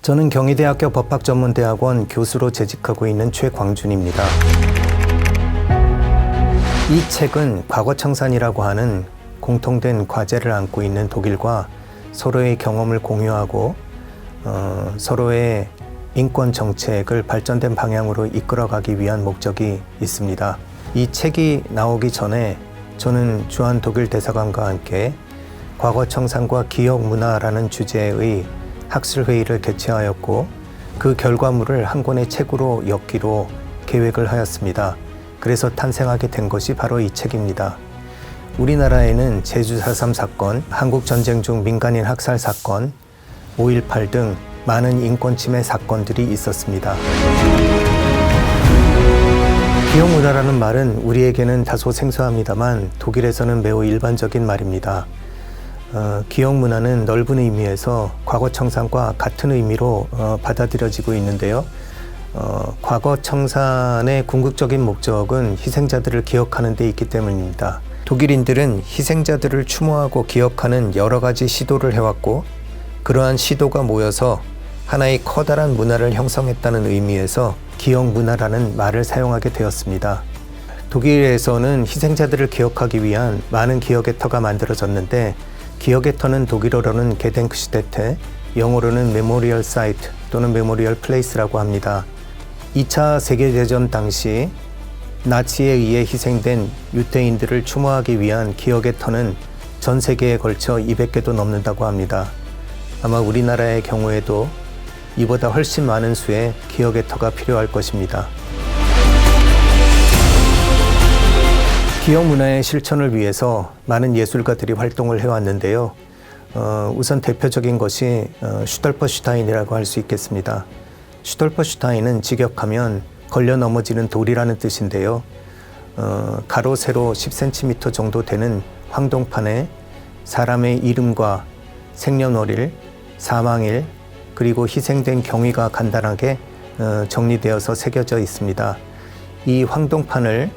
저는 경희대학교 법학전문대학원 교수로 재직하고 있는 최광준입니다. 이 책은 과거청산이라고 하는 공통된 과제를 안고 있는 독일과 서로의 경험을 공유하고 서로의 인권 정책을 발전된 방향으로 이끌어가기 위한 목적이 있습니다. 이 책이 나오기 전에 저는 주한 독일 대사관과 함께 과거청산과 기억문화라는 주제의 학술회의를 개최하였고 그 결과물을 한 권의 책으로 엮기로 계획을 하였습니다. 그래서 탄생하게 된 것이 바로 이 책입니다. 우리나라에는 제주 4.3 사건, 한국전쟁 중 민간인 학살 사건, 5.18 등 많은 인권 침해 사건들이 있었습니다. 기억문화라는 말은 우리에게는 다소 생소합니다만 독일에서는 매우 일반적인 말입니다. 기억문화는 넓은 의미에서 과거청산과 같은 의미로 받아들여지고 있는데요. 과거청산의 궁극적인 목적은 희생자들을 기억하는 데 있기 때문입니다. 독일인들은 희생자들을 추모하고 기억하는 여러 가지 시도를 해왔고 그러한 시도가 모여서 하나의 커다란 문화를 형성했다는 의미에서 기억문화라는 말을 사용하게 되었습니다. 독일에서는 희생자들을 기억하기 위한 많은 기억의 터가 만들어졌는데 기억의 터는 독일어로는 게덴크슈테테, 영어로는 메모리얼 사이트 또는 메모리얼 플레이스라고 합니다. 2차 세계대전 당시 나치에 의해 희생된 유태인들을 추모하기 위한 기억의 터는 전 세계에 걸쳐 200개도 넘는다고 합니다. 아마 우리나라의 경우에도 이보다 훨씬 많은 수의 기억의 터가 필요할 것입니다. 기억 문화의 실천을 위해서 많은 예술가들이 활동을 해왔는데요. 우선 대표적인 것이 슈돌퍼슈타인이라고 할 수 있겠습니다. 슈돌퍼슈타인은 직역하면 걸려 넘어지는 돌이라는 뜻인데요. 가로 세로 10cm 정도 되는 황동판에 사람의 이름과 생년월일, 사망일, 그리고 희생된 경위가 간단하게 정리되어서 새겨져 있습니다. 이 황동판을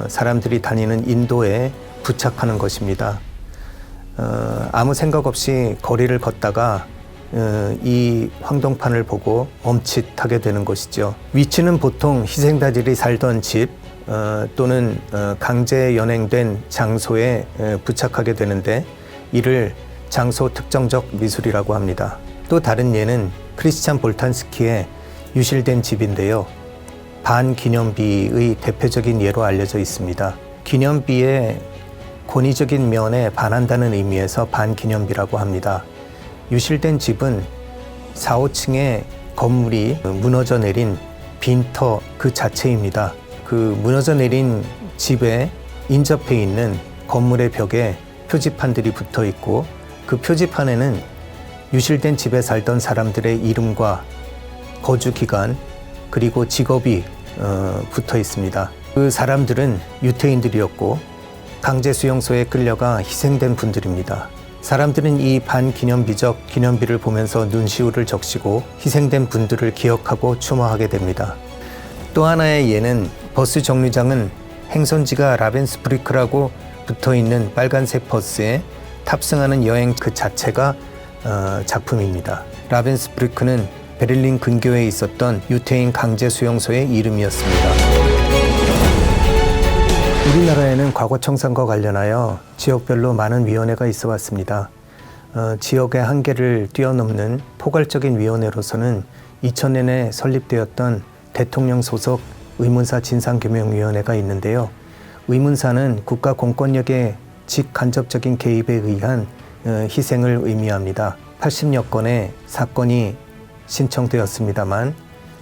사람들이 다니는 인도에 부착하는 것입니다. 아무 생각 없이 거리를 걷다가 이 황동판을 보고 멈칫하게 되는 것이죠. 위치는 보통 희생자들이 살던 집 또는 강제 연행된 장소에 부착하게 되는데 이를 장소 특정적 미술이라고 합니다. 또 다른 예는 크리스찬 볼탄스키의 유실된 집인데요. 반기념비의 대표적인 예로 알려져 있습니다. 기념비의 권위적인 면에 반한다는 의미에서 반기념비라고 합니다. 유실된 집은 4, 5층의 건물이 무너져 내린 빈터 그 자체입니다. 그 무너져 내린 집에 인접해 있는 건물의 벽에 표지판들이 붙어 있고 그 표지판에는 유실된 집에 살던 사람들의 이름과 거주 기간 그리고 직업이 붙어 있습니다. 그 사람들은 유태인들이었고 강제 수용소에 끌려가 희생된 분들입니다. 사람들은 이 반기념비적 기념비를 보면서 눈시울을 적시고 희생된 분들을 기억하고 추모하게 됩니다. 또 하나의 예는 버스 정류장은 행선지가 라벤스브리크라고 붙어 있는 빨간색 버스에 탑승하는 여행 그 자체가 작품입니다. 라벤스브리크는 베를린 근교에 있었던 유태인 강제 수용소의 이름이었습니다. 우리나라에는 과거청산과 관련하여 지역별로 많은 위원회가 있어 왔습니다. 지역의 한계를 뛰어넘는 포괄적인 위원회로서는 2000년에 설립되었던 대통령 소속 의문사 진상규명위원회가 있는데요. 의문사는 국가 공권력의 직간접적인 개입에 의한 희생을 의미합니다. 80여 건의 사건이 신청되었습니다만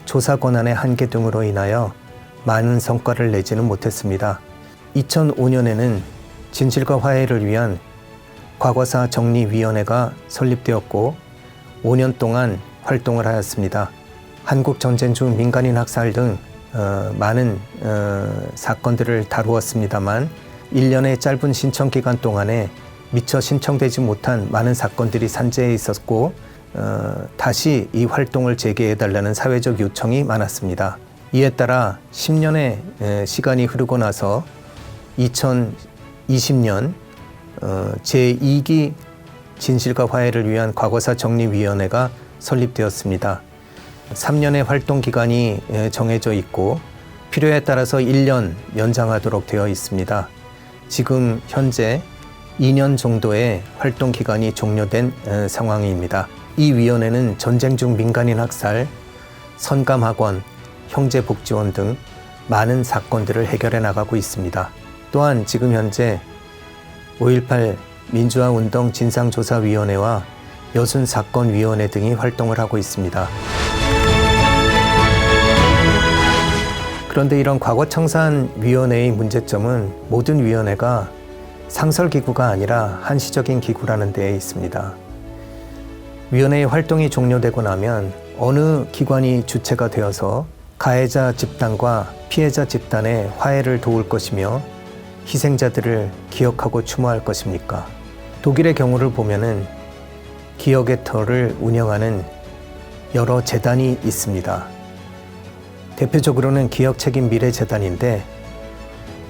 조사 권한의 한계 등으로 인하여 많은 성과를 내지는 못했습니다. 2005년에는 진실과 화해를 위한 과거사 정리위원회가 설립되었고 5년 동안 활동을 하였습니다. 한국 전쟁 중 민간인 학살 등 많은 사건들을 다루었습니다만 1년의 짧은 신청 기간 동안에 미처 신청되지 못한 많은 사건들이 산재해 있었고 다시 이 활동을 재개해달라는 사회적 요청이 많았습니다. 이에 따라 10년의 시간이 흐르고 나서 2020년 제2기 진실과 화해를 위한 과거사 정리위원회가 설립되었습니다. 3년의 활동 기간이 정해져 있고 필요에 따라서 1년 연장하도록 되어 있습니다. 지금 현재 2년 정도의 활동 기간이 종료된 상황입니다. 이 위원회는 전쟁 중 민간인 학살, 선감학원, 형제복지원 등 많은 사건들을 해결해 나가고 있습니다. 또한 지금 현재 5.18 민주화운동 진상조사위원회와 여순사건위원회 등이 활동을 하고 있습니다. 그런데 이런 과거청산위원회의 문제점은 모든 위원회가 상설기구가 아니라 한시적인 기구라는 데에 있습니다. 위원회의 활동이 종료되고 나면 어느 기관이 주체가 되어서 가해자 집단과 피해자 집단의 화해를 도울 것이며 희생자들을 기억하고 추모할 것입니까? 독일의 경우를 보면은 기억의 터를 운영하는 여러 재단이 있습니다. 대표적으로는 기억책임미래재단인데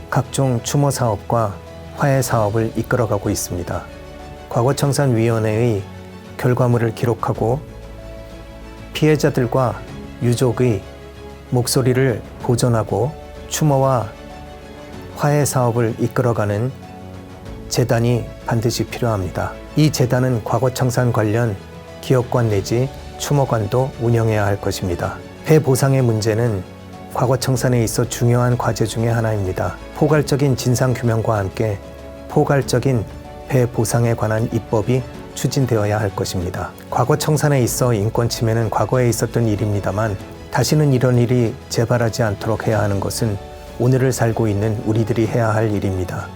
각종 추모 사업과 화해 사업을 이끌어가고 있습니다. 과거청산위원회의 결과물을 기록하고 피해자들과 유족의 목소리를 보존하고 추모와 화해 사업을 이끌어가는 재단이 반드시 필요합니다. 이 재단은 과거청산 관련 기억관 내지 추모관도 운영해야 할 것입니다. 배보상의 문제는 과거청산에 있어 중요한 과제 중의 하나입니다. 포괄적인 진상규명과 함께 포괄적인 배보상에 관한 입법이 추진되어야 할 것입니다. 과거청산에 있어 인권침해는 과거에 있었던 일입니다만 다시는 이런 일이 재발하지 않도록 해야 하는 것은 오늘을 살고 있는 우리들이 해야 할 일입니다.